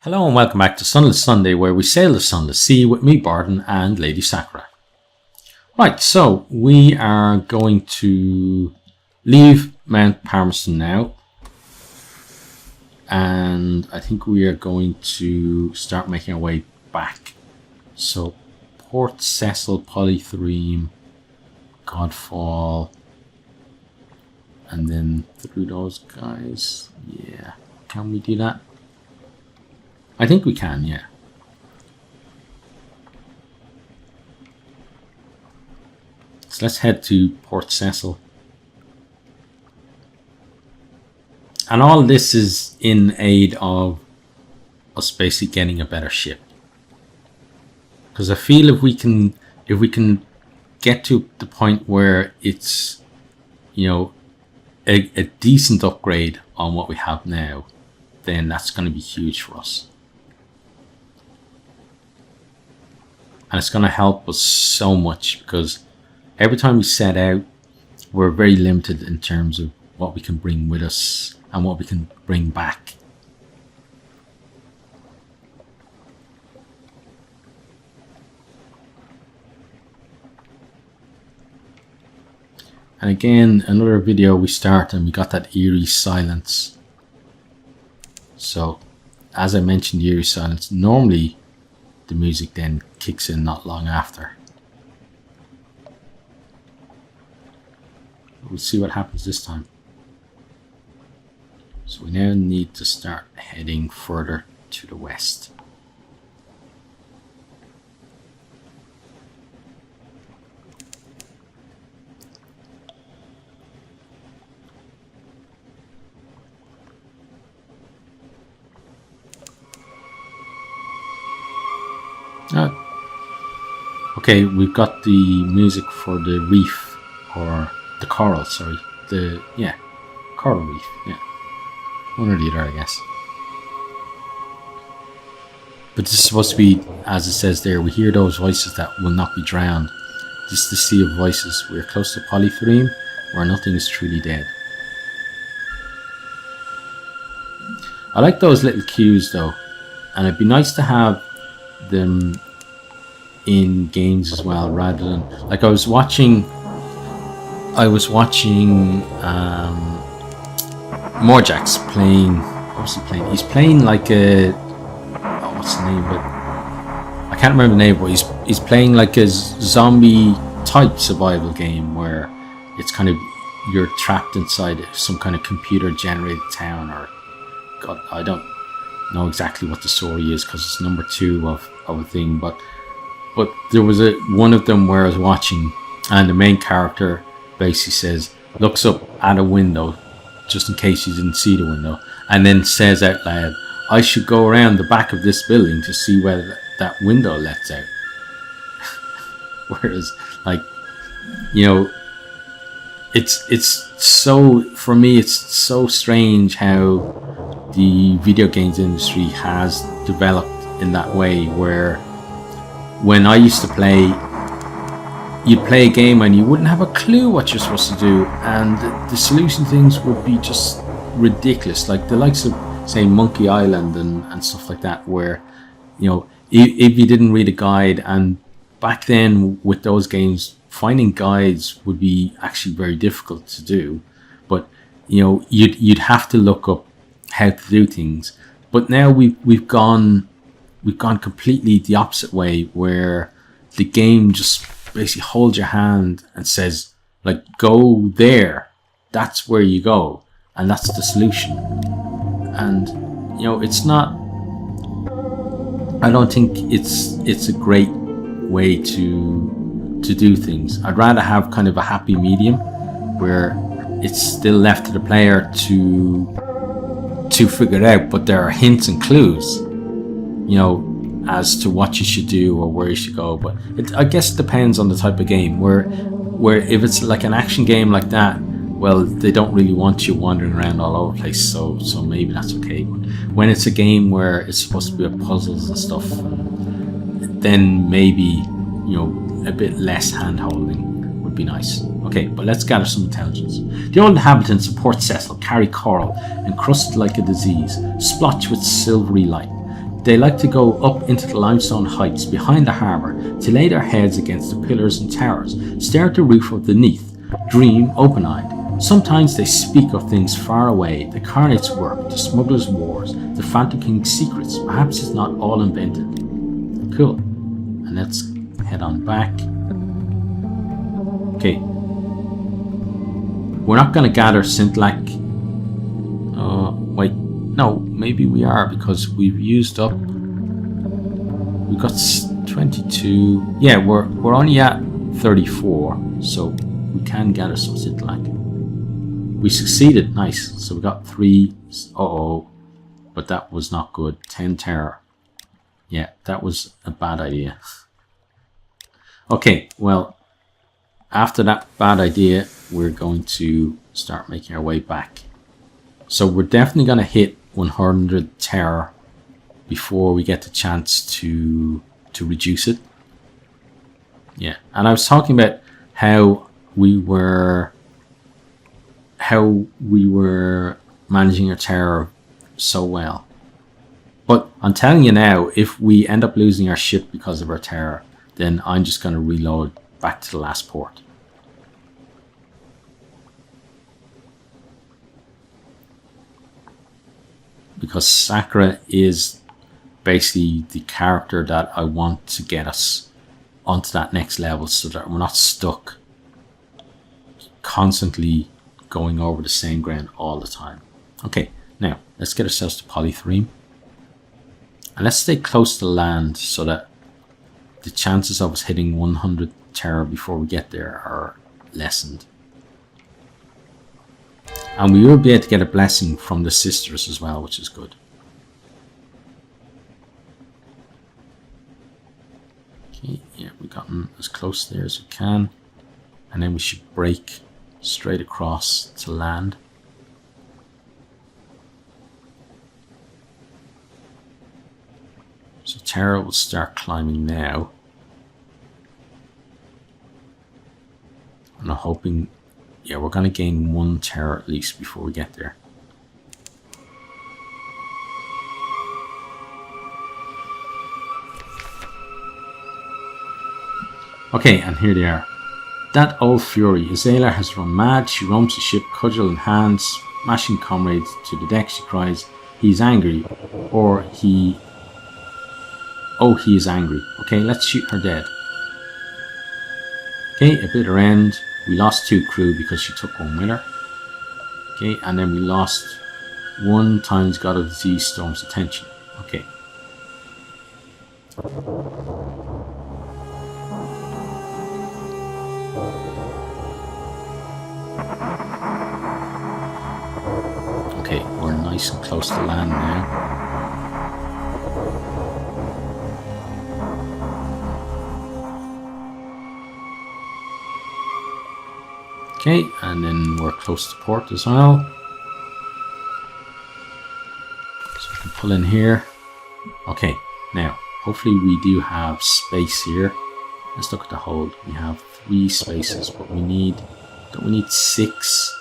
Hello and welcome back to Sunless Sunday, where we sail the Sunless Sea with me, Bardon, and Lady Sakura. Right, so we are going to leave Mount Palmerston now, and I think we are going to start making our way back. So Port Cecil, Polythreme, Godfall, and then through those guys. Yeah, can we do that? I think we can, yeah. So let's head to Port Cecil. And all this is in aid of us basically getting a better ship. Because I feel if we can get to the point where it's, you know, a decent upgrade on what we have now, then that's going to be huge for us. And it's going to help us so much, because every time we set out, we're very limited in terms of what we can bring with us and what we can bring back. And again, another video we start and we got that eerie silence. So, as I mentioned, eerie silence, normally the music then kicks in not long after. We'll see what happens this time. So we now need to start heading further to the west. Okay, we've got the music for the reef, or the coral, sorry. Coral reef, yeah. One or the other, I guess. But this is supposed to be, as it says there, we hear those voices that will not be drowned. This is the sea of voices. We are close to Polythreme, where nothing is truly dead. I like those little cues though, and it'd be nice to have them in games as well, rather than, like, I was watching Morjack's playing. What was he playing? He's playing like a, what's the name? But I can't remember the name. But he's playing like a zombie type survival game where it's kind of, you're trapped inside some kind of computer generated town, or God, I don't know exactly what the story is because it's number 2 of a thing, but there was one of them where I was watching, and the main character basically looks up at a window, just in case you didn't see the window, and then says out loud, "I should go around the back of this building to see whether that window lets out." Whereas, like, you know, it's so, for me, it's so strange how the video games industry has developed in that way, where when I used to play, you'd play a game and you wouldn't have a clue what you're supposed to do, and the solution things would be just ridiculous, like the likes of, say, Monkey Island and stuff like that, where, you know, if you didn't read a guide, and back then with those games, finding guides would be actually very difficult to do, but, you know, you'd have to look up how to do things. But now we've gone completely the opposite way, where the game just basically holds your hand and says, like, go there, that's where you go, and that's the solution. And, you know, it's not, I don't think it's a great way to do things. I'd rather have kind of a happy medium where it's still left to the player to figure it out, but there are hints and clues, you know, as to what you should do or where you should go. But I guess it depends on the type of game, where if it's like an action game like that, well, they don't really want you wandering around all over the place, so maybe that's okay. But when it's a game where it's supposed to be about puzzles and stuff, then maybe, you know, a bit less hand-holding would be nice. Okay, but let's gather some intelligence. The old inhabitants of Port Cecil carry coral, encrusted like a disease, splotched with silvery light. They like to go up into the limestone heights behind the harbour to lay their heads against the pillars and towers, stare at the roof of the Neath, dream open-eyed. Sometimes they speak of things far away, the Carnate's work, the smuggler's wars, the Phantom King's secrets. Perhaps it's not all invented. Cool. And let's head on back. Okay. We're not going to gather Scintillac. Wait. No, maybe we are, because we've used up. We've got 22. Yeah, we're only at 34, so we can gather some Scintillac. We succeeded, nice. So we got 3. But that was not good. 10 terror. Yeah, that was a bad idea. Okay, well, after that bad idea, we're going to start making our way back. So we're definitely going to hit 100 terror before we get the chance to reduce it. Yeah, and I was talking about how we were managing our terror so well. But I'm telling you now, if we end up losing our ship because of our terror, then I'm just going to reload back to the last port. Because Sakura is basically the character that I want to get us onto that next level, so that we're not stuck constantly going over the same ground all the time. Okay, now let's get ourselves to polythreme. And let's stay close to land so that the chances of us hitting 100 terror before we get there are lessened. And we will be able to get a blessing from the sisters as well, which is good. Okay, yeah, we've gotten as close there as we can. And then we should break straight across to land. So Terra will start climbing now. And I'm hoping, yeah, we're going to gain 1 Terra at least before we get there. Okay, and here they are. That old fury, Azela has run mad. She roams the ship, cudgel in hand, smashing comrades to the deck. She cries, he's angry, or he... Oh, he is angry. Okay, let's shoot her dead. Okay, a bitter end. We lost 2 crew because she took 1 with her. Okay, and then we lost 1 times God of Disease Storm's attention. Okay. Okay, we're nice and close to land now. Okay, and then we're close to port as well. So we can pull in here. Okay, now, hopefully we do have space here. Let's look at the hold. We have 3 spaces, but we need... Don't we need 6?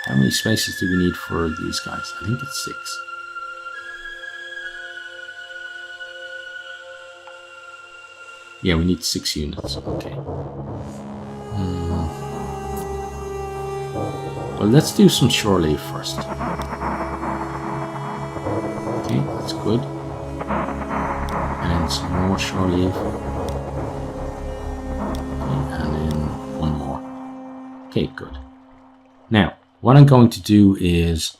How many spaces do we need for these guys? I think it's 6. Yeah, we need 6 units. Okay. Well, let's do some shore leave first. Okay, that's good. And then some more shore leave. Okay, and then 1 more. Okay, good. Now, what I'm going to do is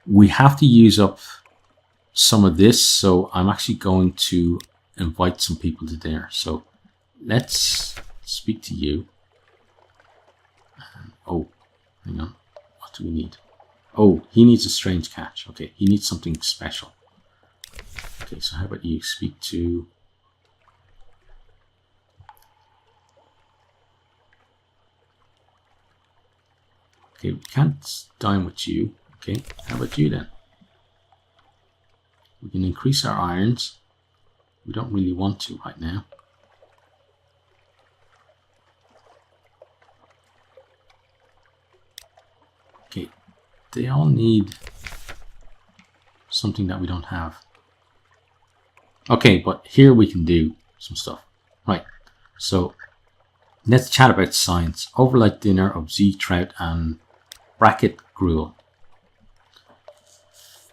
we have to use up some of this, so I'm actually going to invite some people to dinner. So let's speak to you. Oh, hang on. What do we need? Oh, he needs a strange catch. Okay, he needs something special. Okay, so how about you speak to... Okay, we can't dine with you. Okay, how about you then? We can increase our irons. We don't really want to right now. Okay, they all need something that we don't have. Okay, but here we can do some stuff. Right, so let's chat about science. Overnight dinner of Z trout and bracket gruel.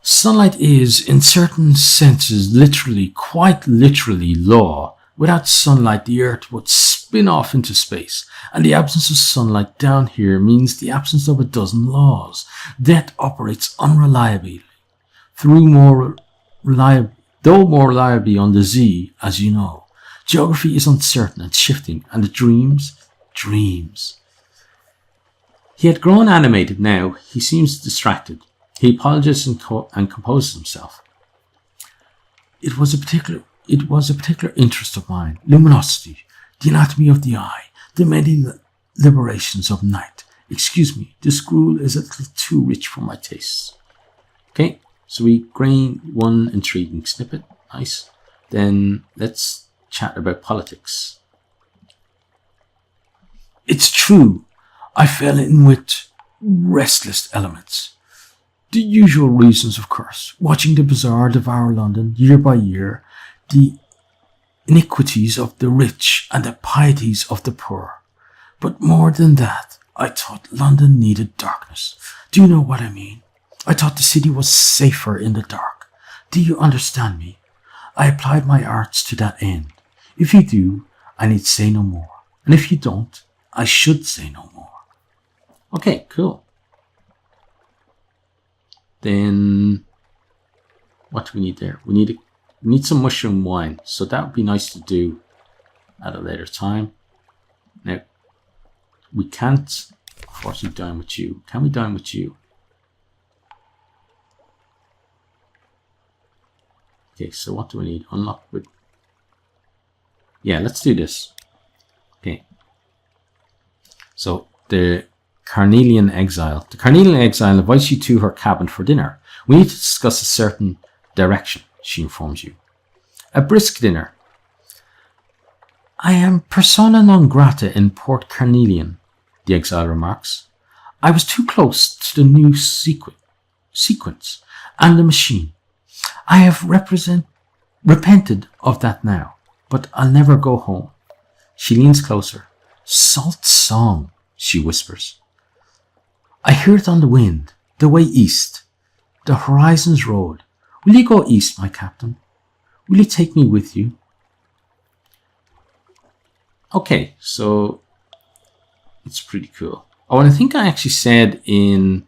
Sunlight is, in certain senses, literally, quite literally, law. Without sunlight, the Earth would spin off into space, and the absence of sunlight down here means the absence of a dozen laws. Death operates unreliably, though more reliably on the Z, as you know. Geography is uncertain and shifting, and the dreams. He had grown animated now. He seems distracted. He apologizes and composes himself. It was a particular interest of mine. Luminosity, the anatomy of the eye, the many liberations of night. Excuse me, this gruel is a little too rich for my tastes. Okay, so we gain one intriguing snippet. Nice. Then let's chat about politics. It's true, I fell in with restless elements. The usual reasons, of course. Watching the bazaar devour London year by year, the iniquities of the rich and the pieties of the poor. But more than that, I thought London needed darkness. Do you know what I mean? I thought the city was safer in the dark. Do you understand me? I applied my arts to that end. If you do, I need say no more. And if you don't, I should say no more. Okay, cool. Then, what do we need there? We need some mushroom wine. So that would be nice to do at a later time. Now, we can't, unfortunately, dine with you. Can we dine with you? Okay, so what do we need? Unlock with... Yeah, let's do this. Okay. So, the Carnelian Exile. The Carnelian Exile invites you to her cabin for dinner. We need to discuss a certain direction, she informs you. A brisk dinner. I am persona non grata in Port Carnelian, the exile remarks. I was too close to the new sequence and the machine. I have repented of that now, but I'll never go home. She leans closer. Salt song, she whispers. I hear it on the wind, the way east, the horizon's road. Will you go east, my captain? Will you take me with you? Okay, so it's pretty cool. Oh, and I think I actually said in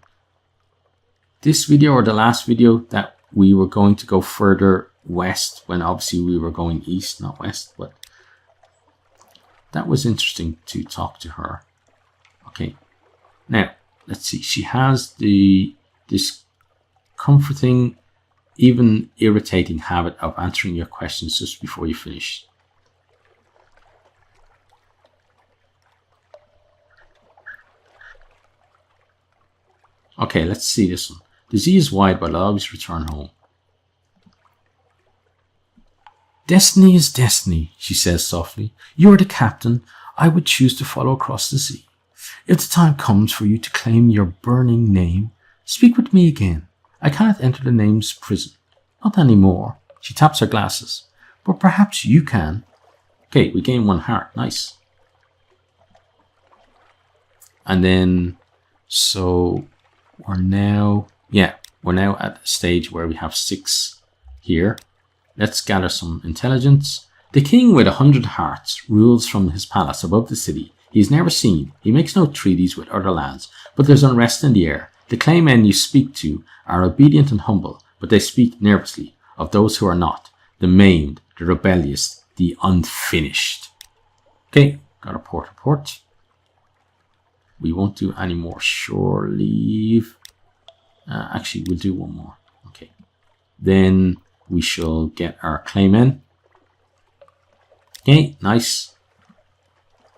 this video or the last video that we were going to go further west when obviously we were going east, not west, but that was interesting to talk to her. Okay, now let's see. She has this comforting, even irritating habit of answering your questions just before you finish. Okay, let's see this one. The Z is wide, but I'll always return home. Destiny is destiny, she says softly. You are the captain. I would choose to follow across the sea. If the time comes for you to claim your burning name, speak with me again. I cannot enter the name's prison. Not anymore. She taps her glasses. But perhaps you can. Okay, we gain 1 heart. Nice. And then, so we're now at a stage where we have 6 here. Let's gather some intelligence. The king with 100 hearts rules from his palace above the city. He is never seen. He makes no treaties with other lands, but there's unrest in the air. The claymen you speak to are obedient and humble, but they speak nervously of those who are not, the maimed, the rebellious, the unfinished. Okay, got a report. We won't do any more shore leave. Actually, we'll do one more. Okay. Then we shall get our claymen. Okay, nice.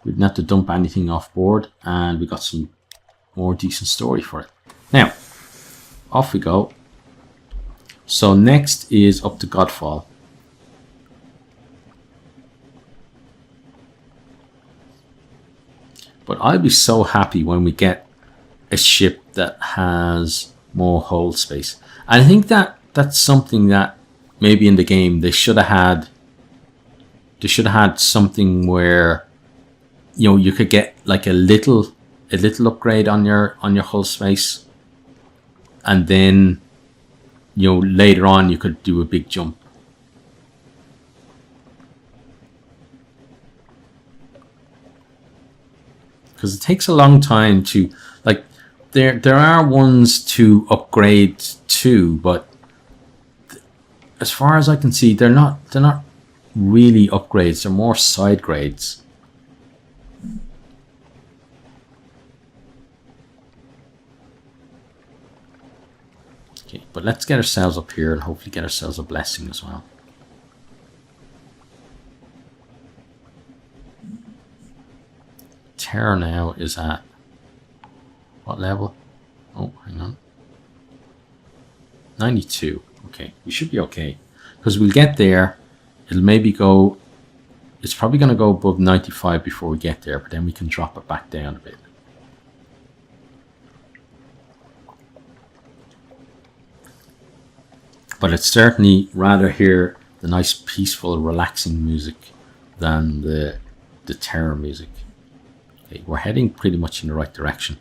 We didn't have to dump anything off board, and we got some more decent story for it. Now, off we go. So next is up to Godfall. But I'll be so happy when we get a ship that has more hold space. And I think that that's something that maybe in the game they should have had. They should have had something where, you know, you could get like a little upgrade on your hull space, and then, you know, later on you could do a big jump. Because it takes a long time to, like, there are ones to upgrade to, but as far as I can see, they're not really upgrades. They're more side grades. Okay, but let's get ourselves up here and hopefully get ourselves a blessing as well. Terror now is at what level? Oh, hang on. 92. Okay, we should be okay. Because we'll get there. It'll maybe go... It's probably going to go above 95 before we get there, but then we can drop it back down a bit. But it's certainly rather hear the nice, peaceful, relaxing music than the terror music. Okay, we're heading pretty much in the right direction.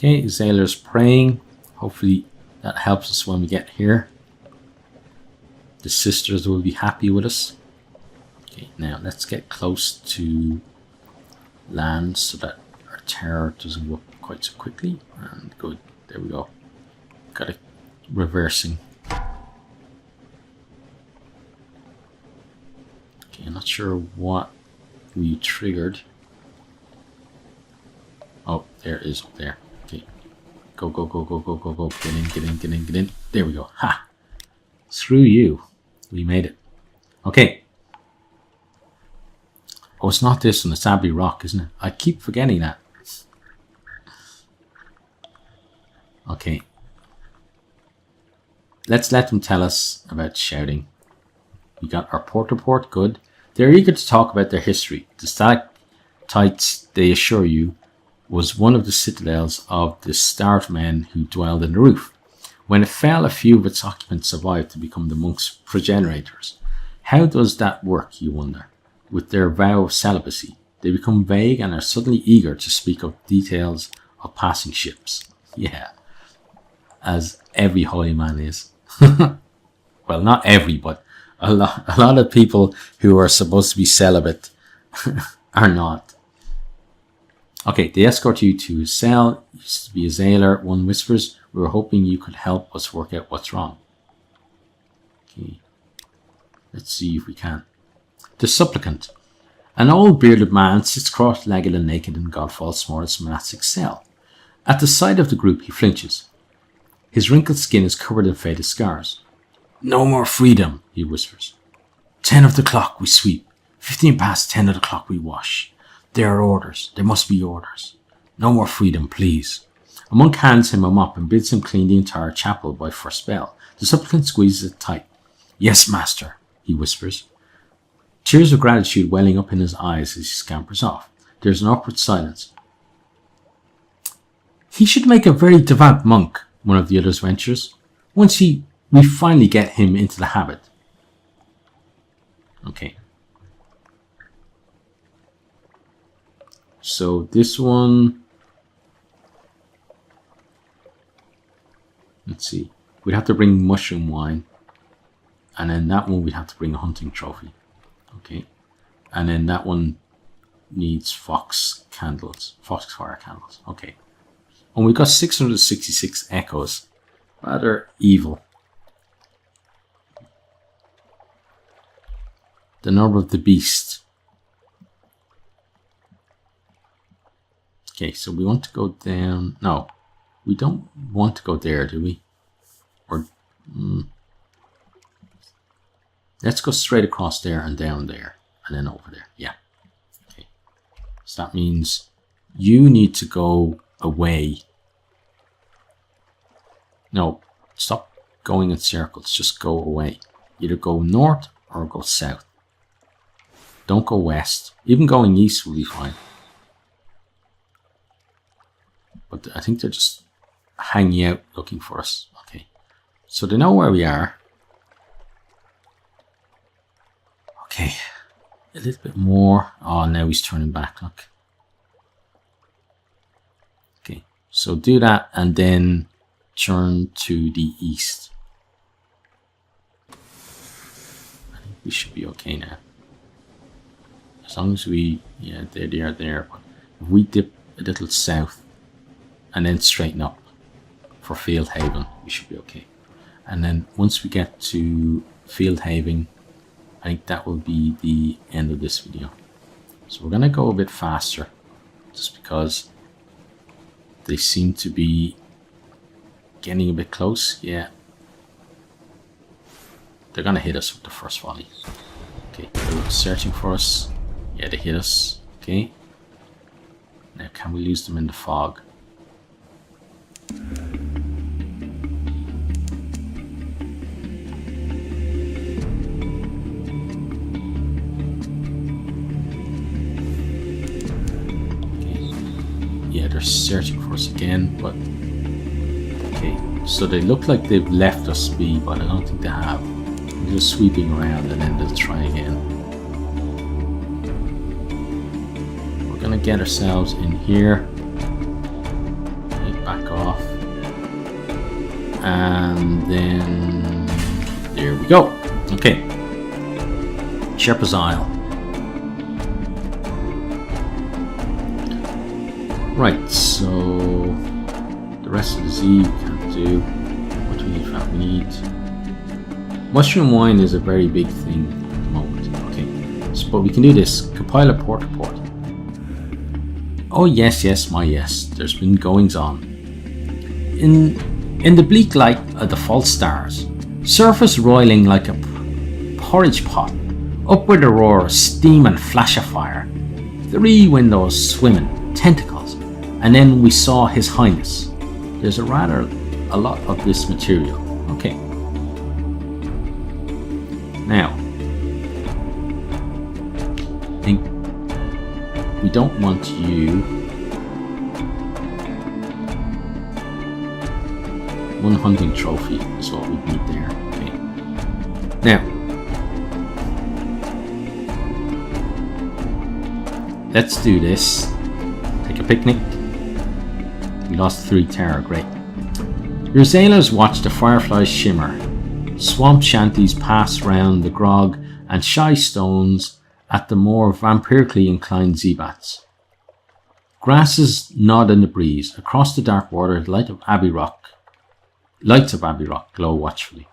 Okay, Sailor's praying. Hopefully that helps us when we get here. The sisters will be happy with us. Okay, now let's get close to land so that our terror doesn't go up quite so quickly. And good, there we go. Got it reversing. Okay, I'm not sure what we triggered. Oh, there it is up there. Go, go, go, go, go, go, go. Get in, get in, get in, get in. There we go. Ha! Through you. We made it. Okay. Oh, it's not this one. It's Abbey Rock, isn't it? I keep forgetting that. Okay. Let's let them tell us about shouting. We got our port-to-port. Good. They're eager to talk about their history. The stalactites, they assure you, was one of the citadels of the starved men who dwelled in the roof. When it fell, a few of its occupants survived to become the monks' progenitors. How does that work, you wonder? With their vow of celibacy, they become vague and are suddenly eager to speak of details of passing ships. Yeah, as every holy man is. Well, not every, but a lot of people who are supposed to be celibate are not. Okay, they escort you to his cell. Used to be a sailor. One whispers, "We were hoping you could help us work out what's wrong." Okay, let's see if we can. The supplicant. An old bearded man sits cross-legged and naked in Godfall's smallest monastic cell. At the sight of the group, he flinches. His wrinkled skin is covered in faded scars. "No more freedom," he whispers. 10 of the clock we sweep. 15 past 10 of the clock we wash. There are orders. There must be orders. No more freedom, please. A monk hands him a mop and bids him clean the entire chapel by first bell. The supplicant squeezes it tight. "Yes, master," he whispers. Tears of gratitude welling up in his eyes as he scampers off. There's an awkward silence. "He should make a very devout monk," one of the others ventures. "Once we finally get him into the habit." Okay. So this one, let's see, we'd have to bring mushroom wine, and then that one we'd have to bring a hunting trophy. Okay, and then that one needs foxfire candles. Okay, and we got 666 echoes, rather evil. The number of the beast. Okay, so we want to go down. No, we don't want to go there, do we? Or Let's go straight across there and down there and then over there. Yeah. Okay. So that means you need to go away. No, stop going in circles. Just go away. Either go north or go south. Don't go west. Even going east will be fine. But I think they're just hanging out looking for us. Okay. So they know where we are. Okay. A little bit more. Oh, now he's turning back. Look. Okay. So do that and then turn to the east. I think we should be okay now. As long as we, yeah, there they are there. But if we dip a little south and then straighten up for Field Haven, we should be okay. And then once we get to Field Haven, I think that will be the end of this video. So we're going to go a bit faster just because they seem to be getting a bit close. Yeah. They're going to hit us with the first volley. Okay, they're searching for us. Yeah, they hit us. Okay. Now, can we lose them in the fog? Yeah, they're searching for us again, but okay, so they look like they've left us be, but I don't think they have. They're just sweeping around and then they'll try again. We're gonna get ourselves in here. Okay, back off. And then there we go. Okay. Shepherd's Isle. Right, so the rest of the Z we can't do. What do we need for that? We need mushroom wine is a very big thing at the moment. Okay, so, but we can do this. Compile a port report. Oh yes, yes, my yes. There's been goings on. In the bleak light of the false stars, surface roiling like a porridge pot, upward a roar of steam and flash of fire. 3 windows swimming, tentacles. And then we saw His Highness. There's a lot of this material. Okay. Now, I think we don't want you. 1 hunting trophy is what we need there. Okay. Now, let's do this. Take a picnic. We lost 3 terror, great. Your sailors watch the fireflies shimmer, swamp shanties pass round the grog and shy stones at the more vampirically inclined Zebats. Grasses nod in the breeze. Across the dark water, the lights of Abbey Rock glow watchfully.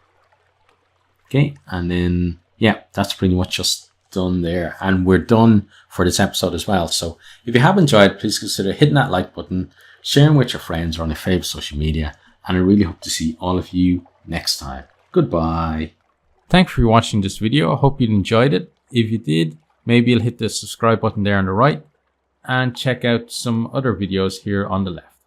Okay, and then, yeah, that's pretty much just done there. And we're done for this episode as well. So if you have enjoyed, please consider hitting that like button, sharing with your friends or on your favorite social media. And I really hope to see all of you next time. Goodbye. Thanks for watching this video. I hope you enjoyed it. If you did, maybe you'll hit the subscribe button there on the right and check out some other videos here on the left.